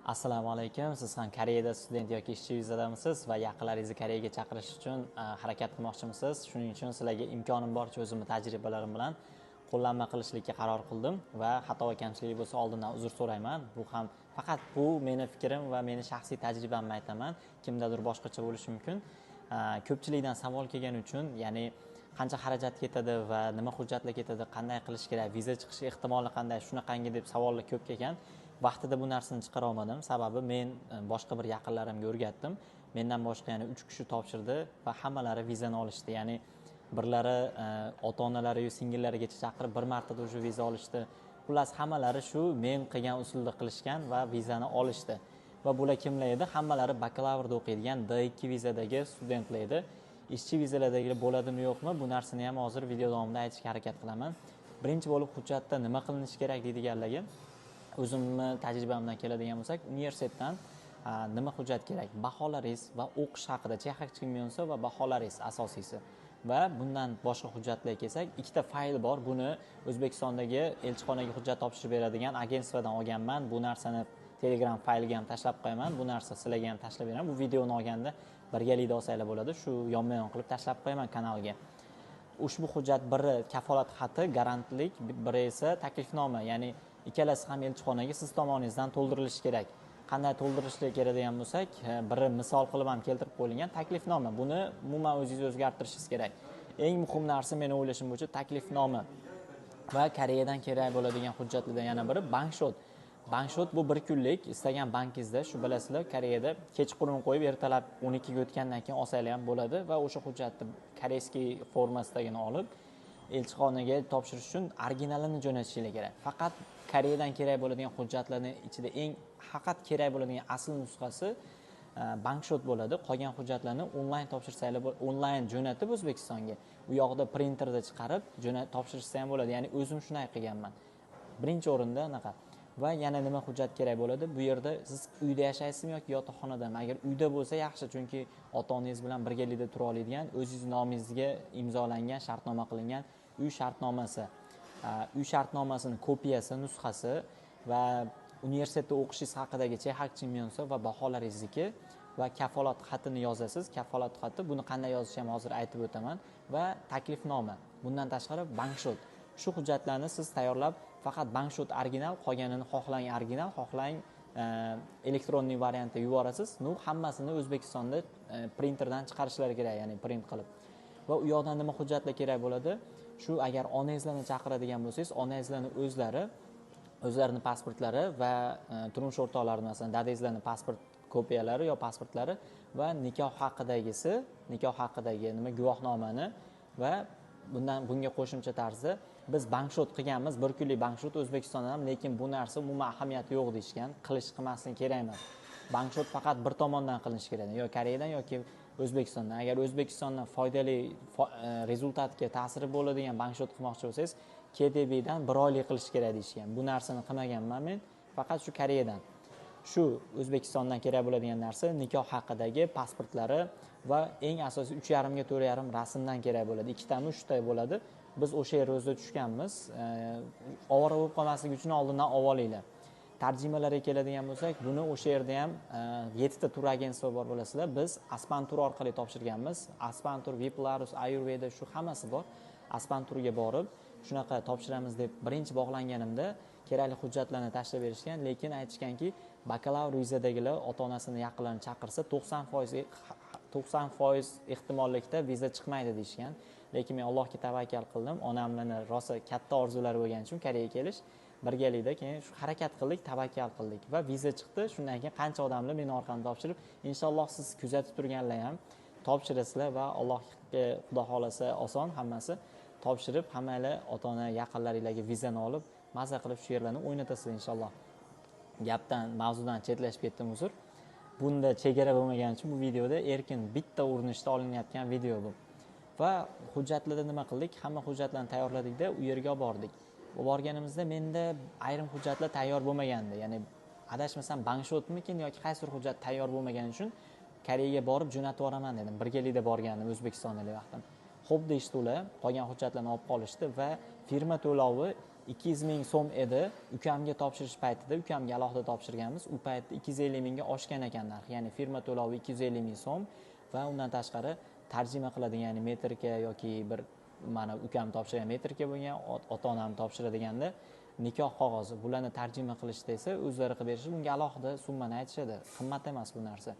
Assalomu alaykum. Siz ham Koreyada student yoki ishchi vizadamisiz va yaqinlaringizni Koreyaga chaqirish uchun harakat qilmoqchimisiz? Shuning uchun sizlarga imkonim boricha o'zimning tajribalarim bilan qo'llanma qilishlikka qaror qildim va xato va kamchilik bo'lsa oldindan uzr so'rayman. Faqat bu meni fikrim va meni shaxsiy tajribamni aytaman. Kimdadir boshqacha bo'lishi mumkin. Ko'pchilikdan savol kelgani uchun, ya'ni qancha xarajat ketadi va nima hujjatlar ketadi, qanday qilish kerak, viza chiqish ehtimoli qanday, shunaqangi deb savollar ko'p kelgan. Vaqtida bu narsani chiqara olmadim. Sababi men boshqa bir yaqinlarimga o'rgatdim. Mendan boshqa yana 3 kishi topshirdi va hammalari vizani olishdi. Ya'ni birlari ota-onalari va singillarigacha chaqirib bir martada o'sha viza olishdi. Xullas hammalari shu men qilgan usulda qilishgan va vizani olishdi. Va bular kimlar edi? Hammalari bakalavrda o'qiydigan D2 vizadagi studentlar edi. Ishchi vizalardagilar bo'ladimi yo'qmi? Bu narsani ham hozir video davomida aytishga harakat qilaman. Birinchi bo'lib hujjatda nima qilinishi kerak deydiganlarga o'zimni tajribamdan keladigan bo'lsak, universitetdan nima hujjat kerak? Baholaringiz va o'qish haqida chexak chiqmasa va baholaringiz asosiysi. Va bundan boshqa hujjatlarga kelsak, ikkita fayl bor. Buni O'zbekistondagi elchixonaga hujjat topshirib beradigan agentstvadan olganman. Bu narsani Telegram fayliga ham tashlab qo'yaman. Bu narsa sizlarga ham tashlab beraman. Bu videoni olganda birgalikda olsanglar bo'ladi. Shu yonma-yon qilib tashlab qo'yaman kanalga. Ushbu hujjat biri kafolat xati, garantlik, biri esa taklifnoma, ya'ni ikkalasi ham elchixonaga siz tomoningizdan to'ldirilishi kerak. Qanday to'ldirishga keladigan bo'lsak, biri misol qilib ham keltirib qo'yilgan taklifnoma. Buni umuman o'zingiz o'zgartirishingiz kerak. Eng muhim narsa meni o'ylashim bo'yicha taklifnoma. Va Koreyadan kerak bo'ladigan hujjatlardan yana biri bankshot. Bankshot bu bir kunlik, istagan bankingizda, shu bilasizlar, Koreyada kechqurun qo'yib ertalab 12 ga o'tgandan keyin olsanglar ham bo'ladi va o'sha hujjatni koreyskiy formasidagini olib elchixonaga topshirish uchun originalini jo'natishingiz kerak. Faqat Koreyadan kerak bo'ladigan hujjatlarning ichida eng faqat kerak bo'ladigan asl nusxasi bankshot bo'ladi. Qolgan hujjatlarni onlayn topshirsanglar, onlayn jo'natib O'zbekistonga, u yoqda printerda chiqarib topshirishsa ham bo'ladi. Ya'ni o'zim shunday qilganman. Birinchi o'rinda anaqa. Va yana nima hujjat kerak bo'ladi? Bu yerda siz uyda yashaysizmi yoki yotoqxonadami? Agar uyda bo'lsa yaxshi, chunki ota-onangiz bilan birgalikda tura oladigan, o'zingiz nomingizga imzolangan, shartnoma qilingan uy shartnomasi. Uy shartnomasining kopiyasi, nusxasi va universitetda o'qishingiz haqidagi chexak chimyonsa va baholaringizniki va kafolat xatini yozasiz. Kafolat xati, buni qanday yozish ham hozir aytib o'taman va taklifnoma. Bundan tashqari bankshot. Shu hujjatlarni siz tayyorlab, faqat bankshot original, qolganini xohlang original, xohlang elektronniy variantda yuborasiz. Hammasini O'zbekistonda printerdan chiqarishlari kerak, ya'ni print qilib. Va u yoqdan nima hujjatlar kerak bo'ladi? Shu agar onangizlarni chaqiradigan bo'lsangiz, onangizlarning o'zlarining pasportlari va turmush o'rtoqlarining, masalan, dadangizlarning pasport kopiyalari yo pasportlari va nikoh haqidagi guvohnomani va bunga qo'shimcha tarzda biz bankshot qilganmiz, bir kunlik bankshot O'zbekistondan ham, lekin bu narsa umuman ahamiyati yo'q deyishgan, qilmasligi kerak emas. Bankshot faqat bir tomondan qilinishi kerak, yo Koreyadan yoki O'zbekistondan. Agar O'zbekistondan foydali rezultatga ta'siri bo'ladigan bankshot qilmoqchi bo'lsangiz, KTBdan 1 oylik qilish kerak deyishgan. Bu narsani qilmaganman men, faqat shu Koreyadan. Shu O'zbekistondan kerak bo'ladigan narsa nikoh haqidagi pasportlari va eng asosiy 3,5 ga 4,5 rasmdan kerak bo'ladi. 2 tami 3 ta bo'ladi. Biz o'sha yer o'zida tushganmiz. Ovora bo'lib qolmasligi uchun oldindan olinglar. Tarjimalarga keladigan bo'lsak, buni o'sha yerda ham 7 ta tur agentstva bor bilasizlar. Biz Aspantur orqali topshirganmiz. Aspantur, Viplarus, Ayurveda shu hammasi bor. Aspanturga borib shunaqa topshiramiz deb birinchi bog'langanimda kerakli hujjatlarni tashlab berishgan, lekin aytishganki, bakalavr vizadagilar ota-onasini yaqinlarini chaqirsa 90% ehtimollikda viza chiqmaydi deyishgan. Lekin men Allohga tavakkal qildim. Onamning rosa katta orzulari bo'lgani uchun Koreyaga kelish, birgalikda keyin shu harakat qildik, tavakkal qildik va viza chiqdi. Shundan keyin qancha odamlar meni orqamda topshirib, inshaalloh siz kuzatib turganlar ham topshirasizlar va Allohga Xudo xolasa oson hammasi. Topshirib, hammanglar ota-ona yaqinlaringizga vizani olib, maza qilib shu yerlarni o'ynatasizlar inshaalloh. Mavzudan chetlashib ketdim, uzr. Bunda chegara bo'lmagani uchun bu videoda erkin bitta urinishda olinayotgan video bu. Va hujjatlarda nima qildik? Hamma hujjatlarni tayyorladik-da, u yerga olib bordik. Borganimizda menda ayrim hujjatlar tayyor bo'lmagandi. Ya'ni adashmasam bankshotmikin yoki qaysi bir hujjat tayyor bo'lmagani uchun Koreyaga borib jo'natib yuboraman dedim. Birgalikda borgandim O'zbekistondagi vaqtim. Xo'p deyishdi ular, qolgan hujjatlarni olib qolishdi va firma to'lovi 200 ming so'm edi. Ukamga topshirish paytida, ukamga alohida topshirganmiz. U paytda 250 mingga oshgan ekan narx. Ya'ni firma to'lovi 250 ming so'm va undan tashqari tarjima qiladigan, ya'ni metrga yoki bir mana ukam topshirgan metrga bo'lgan, ota-onam topshiradiganda nikoh qog'ozi, bularni tarjima qilishda esa o'zlari qilib berishib, unga alohida summani aytishadi. Qimmat emas bu narsa.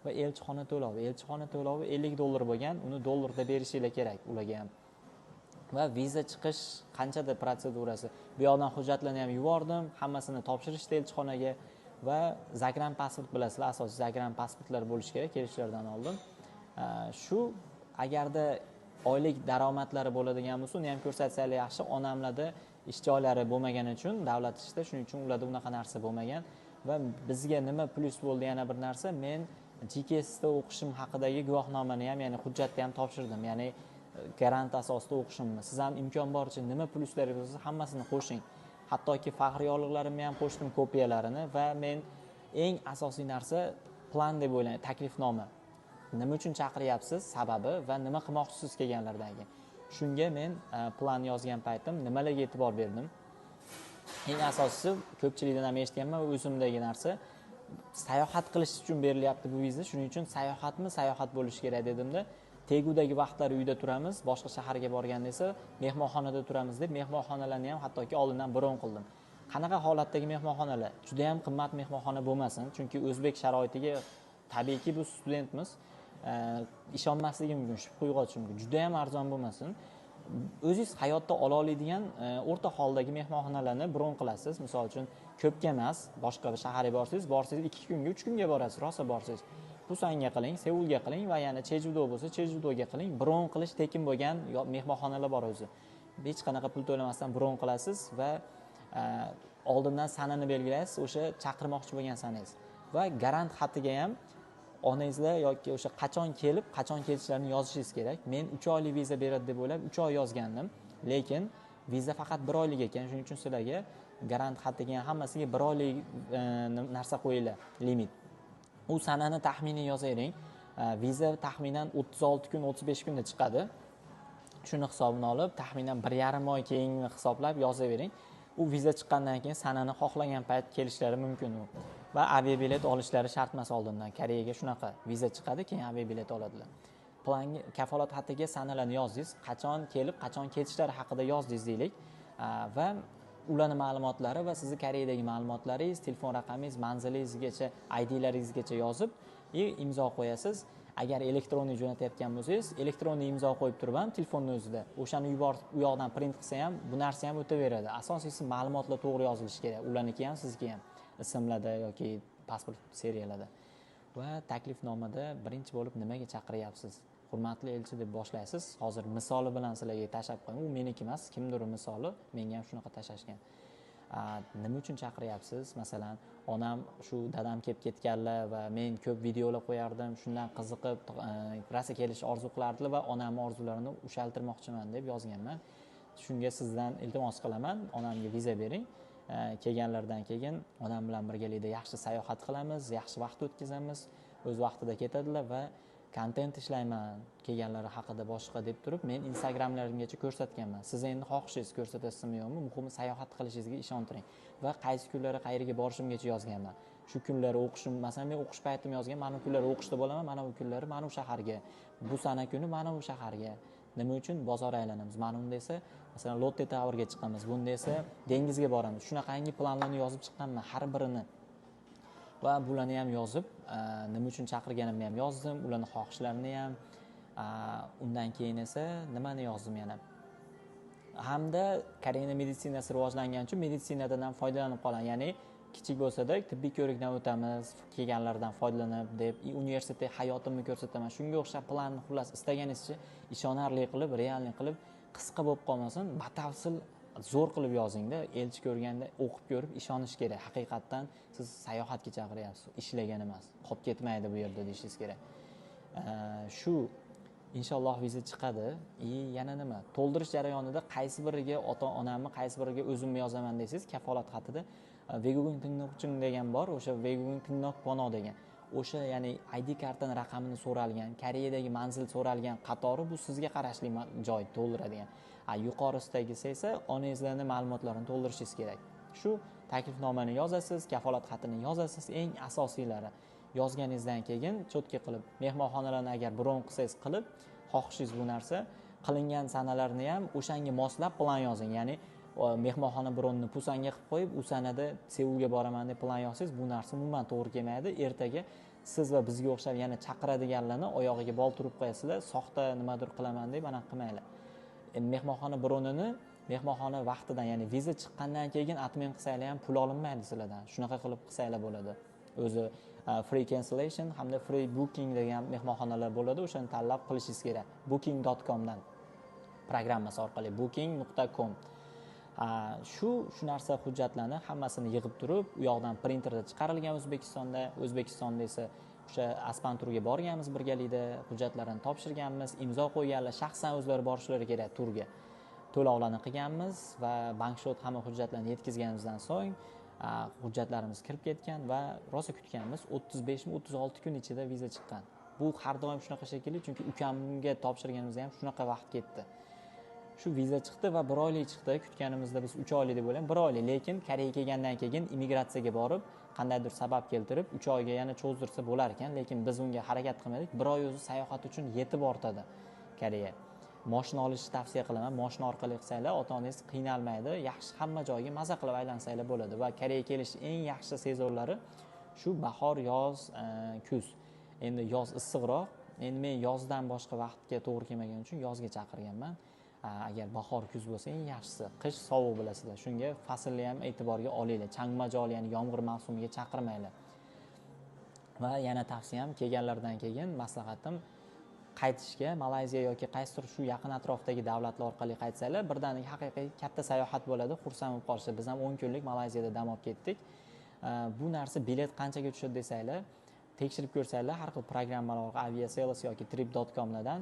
Va elchixona to'lovi 50 dollar bo'lgan, uni dollarda berishinglar kerak ularga ham. Va viza chiqish qanchadir protsedurasi. Bu yoqdan hujjatlarni ham yubordim, hammasini topshirishdi elchixonaga va zagran pasport bilasizlar, asosiy zagran pasportlar bo'lishi kerak kelishlardan oldin. Shu agarda oylik daromadlari bo'ladigan bo'lsa, uni ham ko'rsatsalar yaxshi. Onamlarda ish joylari bo'lmagani uchun davlat ishida, shuning uchun ularda unaqa narsa bo'lmagan va bizga nima plus bo'ldi yana bir narsa, men GKSda o'qishim haqidagi guvohnomani ham, ya'ni hujjatni ham topshirdim. Ya'ni garant asosida o'qishimni. Siz ham imkon boricha nima pluslar bo'lsa hammasini qo'shing. Hattoki faxriy yorliqlarimni ham qo'shdim, kopiyalarini va men eng asosiy narsa plan deb o'ylayman, taklifnoma. Nima uchun chaqiryapsiz, sababi va nima qilmoqchisiz kelganlardan keyin. Shunga men plan yozgan paytim nimalarga e'tibor berdim? Eng asosiysi, ko'pchilikdan ham eshitganman va o'zimdagi narsa, sayohat qilish uchun berilyapti bu viza. Shuning uchun sayohat bo'lishi kerak dedimda, Tegudagi vaqtlar uyda turamiz, boshqa shaharga borganda esa mehmonxonada turamiz deb mehmonxonalarni ham hattoki oldindan bron qildim. Qanaqa holatdagi mehmonxonalar? Juda ham qimmat mehmonxona bo'lmasin, chunki o'zbek sharoitiga tabiiyki biz studentmiz. Ishonmasligim mumkin, shubha uyg'otishi mumkin. Juda ham arzon bo'lmasin. O'zingiz hayotda ola oladigan o'rta holdagi mehmonxonalarni bron qilasiz. Misol uchun ko'pga emas, boshqa bir shaharga borsangiz 2 kunga, 3 kunga borasiz, rosa borsangiz. Pusanga qiling, Seulga qiling va yana Chejudo bo'lsa, Chejudoga qiling. Bron qilish tekin bo'lgan mehmonxonalar bor o'zi. Hech qanaqa pul to'lamasdan bron qilasiz va oldindan sanani belgilaysiz, o'sha chaqirmoqchi bo'lgan sanangiz. Va garant xatiga ham onangizlar yoki o'sha qachon kelib, qachon kelishlarini yozishingiz kerak. Men 3 oylik viza beradi deb o'ylab 3 oy yozgandim, lekin viza faqat 1 oylik ekan. Shuning uchun sizlarga garant xatiga hammasiga 1 oylik narsa qo'yinglar, limit. U sanani taxminiy yozavering. Viza taxminan 36 kun, 35 kunda chiqadi. Shuni hisobini olib, taxminan 1,5 oy keyingi hisoblab yozavering. U viza chiqqandan keyin sanani xohlagan payt kelishlari mumkin u. Va aviabilet olishlari shart emas oldindan. Koreyaga shunaqa viza chiqadi, keyin aviabilet oladilar. Planga, kafolat xatiga sanalarni yozdingiz, qachon kelib, qachon ketishlari haqida yozdingiz deylik. Va ularning ma'lumotlari va sizning Koreyadagi ma'lumotlaringiz, telefon raqamingiz, manzilingizgacha, IDlaringizgacha yozib, imzo qo'yasiz. Agar elektroniy jo'natayotgan bo'lsangiz, elektroniy imzo qo'yib turib ham telefonning o'zida o'shani yuborib, u yoqdan print qilsa ham, bu narsa ham o'taveradi. Asosiysi ma'lumotlar to'g'ri yozilishi kerak. Ularniki ham, sizniki ham, ismlarda yoki pasport seriyalarida. Va taklifnomada birinchi bo'lib nimaga chaqiryapsiz? Hurmatli elchi deb boshlaysiz. Hozir misoli bilan sizlarga tashab qo'ying. U meniki emas, kimdir misoli, menga ham shunaqa tashashgan. Nima uchun chaqiryapsiz? Masalan, onam shu dadam kelib ketganlar va men ko'p videolar qo'yardim, shundan qiziqib, rasa kelish orzu qilardilar va onamning orzularini ushaltirmoqchiman deb yozganman. Shunga sizdan iltimos qilaman, onamga viza bering. Kelganlardan keyin onam bilan birgalikda yaxshi sayohat qilamiz, yaxshi vaqt o'tkazamiz, o'z vaqtida ketadilar va kontent ishlayman kelganlari haqida boshqa deb turib, men Instagramlarimgacha ko'rsatganman. Siz endi xohishingiz ko'rsatasizmi yo'qmi, muhimi sayohat qilishingizga ishontiring va qaysi kunlari qayerga borishimgacha yozganman. Shu kunlari o'qishim, masalan, men o'qish paytim yozgan, mana bu kunlari o'qishda bo'laman, mana bu kunlari mana bu shaharga, bu sana kuni mana bu shaharga. Nima uchun? Bozor aylanamiz. Mana bunda esa masalan Lotte Towerga chiqamiz, bunda esa dengizga boramiz. Shunaqangi planlarni yozib chiqqanman har birini. Va bularni ham yozib, nima uchun chaqirganimni ham yozdim, ularning xohishlarini ham. Undan keyin esa nimani yozdim yana? Hamda Koreya meditsinasi rivojlangani uchun meditsinadan ham foydalanib qolaman. Ya'ni kichik bo'lsa-da tibbiy ko'rikdan o'tamiz, kelganlardan foydalanib deb universitet hayotimni ko'rsataman. Shunga o'xshab planni xullas istaganingizcha ishonarli qilib, realni qilib, qisqa bo'lib qolmasin, batafsil zo'r qilib yozingda, elchi ko'rganda o'qib ko'rib ishonish kerak. Haqiqatdan siz sayohatga chaqiryapsiz, ishlagan emas. Qolib ketmaydi bu yerda deyishingiz kerak. Shu inshaalloh viza chiqadi. Yana nima? To'ldirish jarayonida qaysi biriga ota-onamni, qaysi biriga o'zimni yozaman desangiz, kafolat xatida Vegugun Tinnoqching degan bor, o'sha Vegugun Tinnoq Pono degan. o'sha ya'ni ID kartani raqamini so'ralgan, Koreyadagi manzil so'ralgan qatori bu sizga qarashli joy to'ldiradigan. Yuqorisidagisi esa onangizlarning ma'lumotlarini to'ldirishingiz kerak. Shu taklifnomani yozasiz, kafolat xatini yozasiz, eng asosiylari yozganingizdan keyin cho'tka qilib mehmonxonalarni agar bron qilsangiz qilib, xohishingiz bu narsa qilingan sanalarni ham o'shanga moslab plan yozing. Ya'ni mehmonxona bronni pusanga qilib qo'yib, u sanada Seulga boraman deb plan yozsangiz, bu narsa umuman to'g'ri kelmaydi. Ertaga siz va bizga o'xshab yana chaqiradiganlarni oyog'iga bol turib qo'yasizlar, soxta nimadir qilaman deb anaqa qilmanglar. Mehmonxona bronini mehmonxona vaqtidan, ya'ni viza chiqqandan keyin atmen qilsanglar ham pul olinmaydi sizlardan. Shunaqa qilib qilsanglar bo'ladi. O'zi free cancellation hamda free booking degan mehmonxonalar bo'ladi. O'shani tanlab qilishingiz kerak. booking.com dan programmasi orqali booking.com. Shu narsa hujjatlarni hammasini yig'ib turib, u yoqdan printerda chiqarilgan O'zbekistonda esa o'sha aspanturga borganmiz birgalikda, hujjatlarni topshirganmiz, imzo qo'yganlar shaxsan o'zlari borishlari kerak turga. To'lovlarni qilganmiz va bankshot hamma hujjatlarni yetkazganimizdan so'ng hujjatlarimiz kirib ketgan va rosa kutganmiz 35-36 kun ichida viza chiqqan. Bu har doim shunaqa shekilli, chunki ukamga topshirganimizda ham shunaqa vaqt ketdi. Shu viza chiqdi va 1 oylik chiqdi. Kutganimizda biz 3 oylik deb o'ylagan, 1 oylik, lekin Koreyaga kelgandan keyin immigratsiyaga borib, qandaydir sabab keltirib 3 oyga yana cho'zdirsa bo'lar ekan, lekin biz unga harakat qilmadik. 1 oy o'zi sayohat uchun yetib ortadi Koreya. Mashina olishni tavsiya qilaman. Mashina orqali qilsanglar, ota-onangiz qiynalmaydi. Yaxshi hamma joyga maza qilib aylansanglar bo'ladi va Koreyaga kelish eng yaxshi sezonlari shu bahor, yoz, kuz. Endi yoz issiqroq. Endi men yozdan boshqa vaqtga to'g'ri kelmagani uchun yozga chaqirganman. Agar bahor, kuz bo'lsa eng yaxshisi. Qish sovuq bilasizlar. Shunga faslni ham e'tiborga olinglar. Changmajol, ya'ni yomg'ir mavsumiga chaqirmanglar. Va yana tavsiyam, kelganlardan keyin maslahatim, qaytishga Malayziya yoki qaysidir shu yaqin atrofdagi davlatlar orqali qaytsanglar, birdaniga haqiqiy katta sayohat bo'ladi, xursand bo'lib qolishadi. Biz ham 10 kunlik Malayziyada dam olib ketdik. Bu narsa bilet qanchaga tushadi desanglar, tekshirib ko'rsanglar, har xil programmalar, aviasales yoki trip.com lardan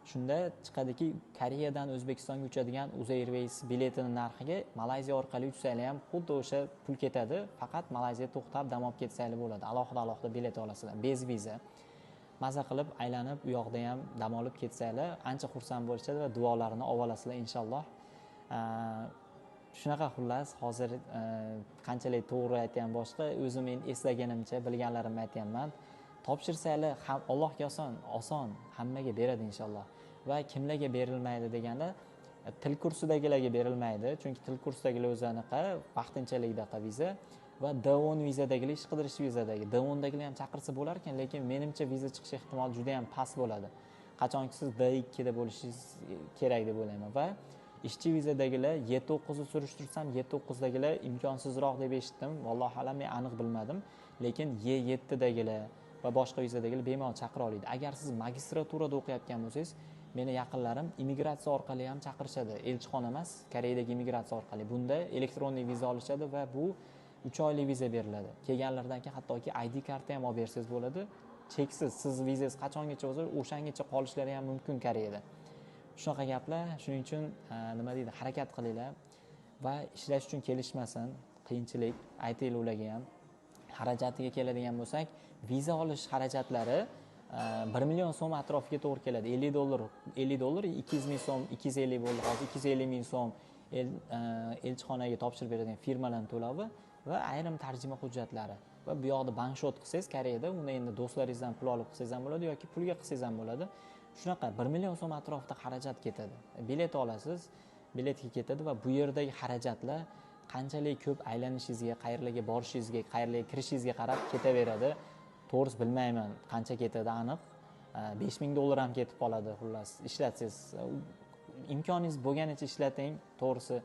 shunda chiqadiki, Koreyadan O'zbekistonga uchadigan Uzay Airways biletining narxiga Malayziya orqali uchsanglar ham xuddi o'sha pul ketadi, faqat Malayziyada to'xtab dam olib ketsanglar bo'ladi. Alohida bilet olasizlar, bez viza. Maza qilib aylanib u yoqda ham dam olib ketsanglar, ancha xursand bo'lishadi va duolarini olasizlar inshaalloh. Shunaqa xullas, hozir qanchalik to'g'ri aytgan boshqa, o'zim men eslaganimcha, bilganlarimni aytganman. Topshirsanglar, Allohga oson, hammaga beradi inshaalloh. Va kimlarga berilmaydi deganda, til kursidagilarga berilmaydi, chunki til kursidagilar o'zlariga vaqtinchalikdaqa viza va D1 vizadagilar, ish qidirish vizadagi D1dagilar ham chaqirsa bo'lar ekan, lekin menimcha viza chiqish ehtimoli juda ham past bo'ladi. Qachonki siz D2 da bo'lishingiz kerak deb o'ylayman. Va ishchi vizadagilar 7-9 ni surishtirsam, 7-9dagilar imkonsizroq deb eshitdim. Vallohu alam, men aniq bilmadim, lekin Y7dagilar va boshqa vizadagilar bemalol chaqira oladi. Agar siz magistraturada o'qiyotgan bo'lsangiz, meni yaqinlarim immigratsiya orqali ham chaqirishadi. Elchixona emas, Koreyadagi immigratsiya orqali. Bunda elektronlik viza olishadi va bu 3 oylik viza beriladi. Kelganlardan keyin hattoki ID karta ham olib bersangiz bo'ladi. Cheksiz, siz vizangiz qachongacha bo'lsa, o'shangacha qolishlari ham mumkin Koreyada. Shunaqa gaplar, shuning uchun nima deydi, harakat qilinglar va ishlash uchun kelishmasin, qiyinchilik aytinglar ularga ham. Xarajatiga keladigan bo'lsak, viza olish xarajatlari 1 million so'm atrofiga to'g'ri keladi. $50, 200 ming so'm, 250 bo'ldi, hozir 250 ming so'm elchixonaga topshirib beradigan firmalarning to'lovi va ayrim tarjima hujjatlari. Va bu yoqda bankshot qilsangiz Koreyada, uni endi do'stlaringizdan pul olib qilsangiz ham bo'ladi yoki pulga qilsangiz ham bo'ladi. Shunaqa 1 million so'm atrofida xarajat ketadi. Bilet olasiz, biletga ketadi va bu yerdagi xarajatlar qanchalik ko'p aylanishingizga, qayerlarga borishingizga, qayerlarga kirishingizga qarab ketaveradi. To'g'risi bilmayman qancha ketadi aniq. $5000 ham ketib qoladi xullas. Ishlatsangiz, imkoningiz bo'lganicha ishlating. To'g'risi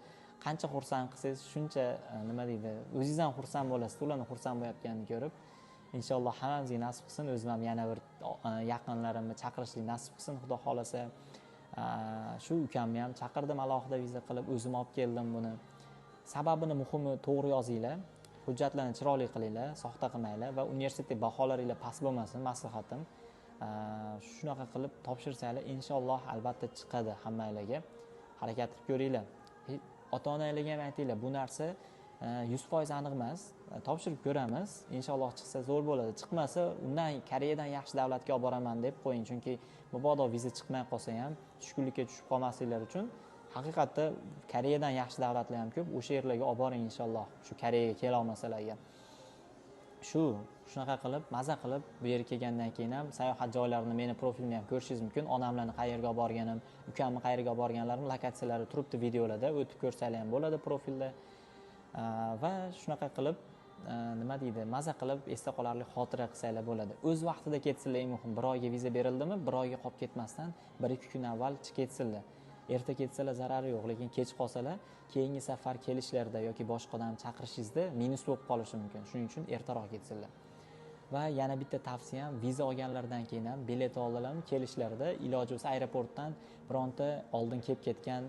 qancha xursand qilsangiz, shuncha nima deydi, o'zingiz ham xursand bo'lasiz, ularni xursand bo'layotganini ko'rib. Inshaalloh hammamizga nasib qilsin. O'zim ham yana bir yaqinlarimni chaqirishlik nasib qilsin, Xudo xolasa. Shu ukamni ham chaqirdim alohida viza qilib, o'zim olib keldim buni. Sababini muhimi to'g'ri yozinglar, hujjatlarni chiroyli qilinglar, soxta qilmanglar va universitetda baholaringlar past bo'lmasin, maslahatim. Shunaqa qilib topshirsanglar, inshaalloh albatta chiqadi hammanglarga. Harakat qilib ko'ringlar. Ota-onanglarga ham aytinglar, bu narsa 100% aniq emas. Topshirib ko'ramiz. Inshaalloh chiqsa zo'r bo'ladi. Chiqmasa, undan Koreyadan yaxshi davlatga olib boraman deb qo'ying. Chunki mabodo viza chiqmay qolsa ham tushkunlikka tushib qolmasliklar uchun haqiqatda Koreyadan yaxshi davlatlar ham ko'p. O'sha yerlarga olib boring inshaalloh. Shu Koreyaga kela olmasalarga. Shunaqa qilib, maza qilib bu yerga kelgandan keyin ham sayohat joylarini meni profilimda ham ko'rishingiz mumkin. Onamlarni qayerga olib borganim, ukamni qayerga olib borganlarim lokatsiyalari turibdi videolarda, o'tib ko'rsanglar ham bo'ladi profilda. Va shunaqa qilib nima deydi, maza qilib esda qolarli xotira qilsanglar bo'ladi. O'z vaqtida ketsinlar, eng muhim. 1 oyga viza berildimi, 1 oyga qolib ketmasdan 1-2 kun avval ketsinlar. Erta ketsalar zarari yo'q, lekin kech qolsalar keyingi safar kelishlarda yoki boshqa odam chaqirishingizda minus bo'lib qolishi mumkin. Shuning uchun ertaroq ketsinlar. Va yana bitta tavsiyam, viza olganlardan keyin ham bilet oldilarmi, kelishlarda iloji bo'lsa aeroportdan bironta oldin kelib ketgan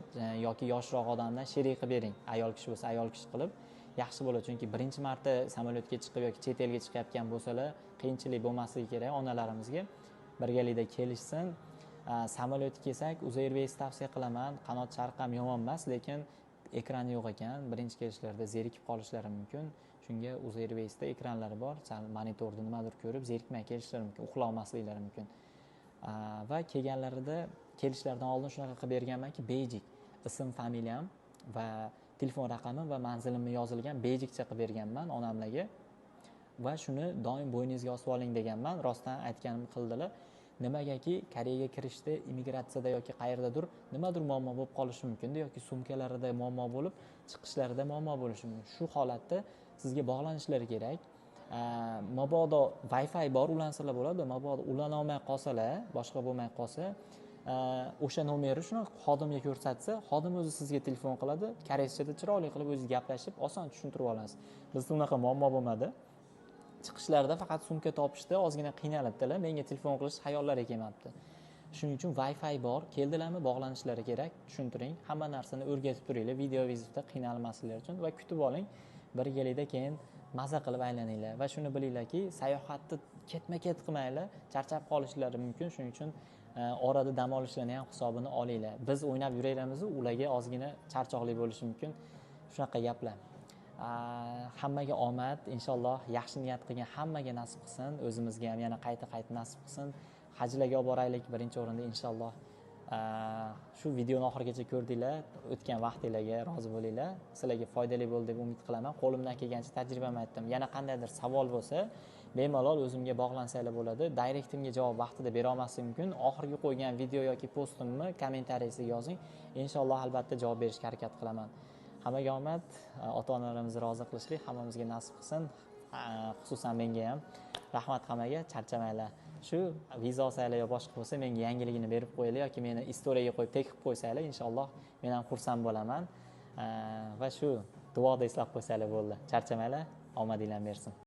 yoki yoshroq odamdan sherik qilib bering. Ayol kishi bo'lsa ayol kishi qilib yaxshi bo'ladi, chunki birinchi marta samolyotga chiqib yoki chet elga chiqayotgan bo'lsalar qiyinchilik bo'lmasligi kerak onalarimizga. Birgalikda kelishsin. Samolyotga kelsak, Uzayirways tavsiya qilaman. Qanot sharq ham yomon emas, lekin ekrani yo'q ekan. Birinchi kelishlarda zerikib qolishlari mumkin. Shunga Uzayirwaysda ekranlari bor. Monitorda nimadir ko'rib zerikmay kelishlari mumkin, uxlamasliklari mumkin. Va kelganlarida kelishlardan oldin shunaqa qilib berganmanki, bejik ism, familiyam va telefon raqamim va manzilimni yozilgan bejikcha qilib berganman onamlarga. Va shuni doim bo'yningizga osib oling deganman. Rostdan aytganimni qildilar. Nimagaki Koreyaga kirishda immigratsiyada yoki qayerdadir nimadir muammo bo'lib qolishi mumkin yoki sumkalarida muammo bo'lib, chiqishlarida muammo bo'lishi mumkin. Shu holatda sizga bog'lanishlari kerak. Mabodo Wi-Fi bor ulansalar bo'ladi, mabodo ulana olmay qolsalar, boshqa bo'lmay qolsa, o'sha nomerni shuni xodimga ko'rsatsa, xodim o'zi sizga telefon qiladi, koreyschada chiroyli qilib o'zingiz gaplashib, oson tushuntirib olasiz. Bizda unaqa muammo bo'lmadi. Chiqishlarda faqat sumka topishda ozgina qiynalibdilar. Menga telefon qilish xayollariga kelmabdi. Shuning uchun Wi-Fi bor, keldilarmi bog'lanishlari kerak, tushuntiring. Hamma narsani o'rgatib turinglar, video vizitda qiynalmasliklar uchun va kutib oling. Birgalikda keyin maza qilib aylaninglar va shuni bilinglarki, sayohatni ketma-ket qilmanglar, charchab qolishlari mumkin. Shuning uchun orada dam olishlarni ham hisobini olinglar. Biz o'ynab yuraveramiz, ularga ozgina charchoqli bo'lishi mumkin. Shunaqa gaplar. Hammaga omad, inshaalloh yaxshi niyat qilgan hammaga nasib qilsin, o'zimizga ham yana qayta nasib qilsin. Hajlarga olib boraylik birinchi o'rinda inshaalloh. Shu videoni oxirigacha ko'rdinglar, o'tgan vaqtingizga rozi bo'linglar. Sizlarga foydali bo'ldi deb umid qilaman. Qo'limdan kelgancha tajribamni aytdim. Yana qandaydir savol bo'lsa, bemalol o'zimga bog'lansanglar bo'ladi. Direktimga javob vaqtida bera olmasam mumkin. Oxirgi qo'ygan video yoki postimni kommentariyasiga yozing. Inshaalloh albatta javob berishga harakat qilaman. Hammaga omad, ota-onalarimizni rozi qilishlik hammamizga nasib qilsin. Xususan menga ham. Rahmat hammaga, charchamanglar. Shu viza olsanglar yo boshqa bo'lsa menga yangiligini berib qo'yinglar yoki meni istoriyaga qo'yib tekib qo'ysanglar, inshaalloh men ham xursand bo'laman. Va shu duoda eslab qo'ysanglar bo'ldi. Charchamanglar, omadinglar bersin.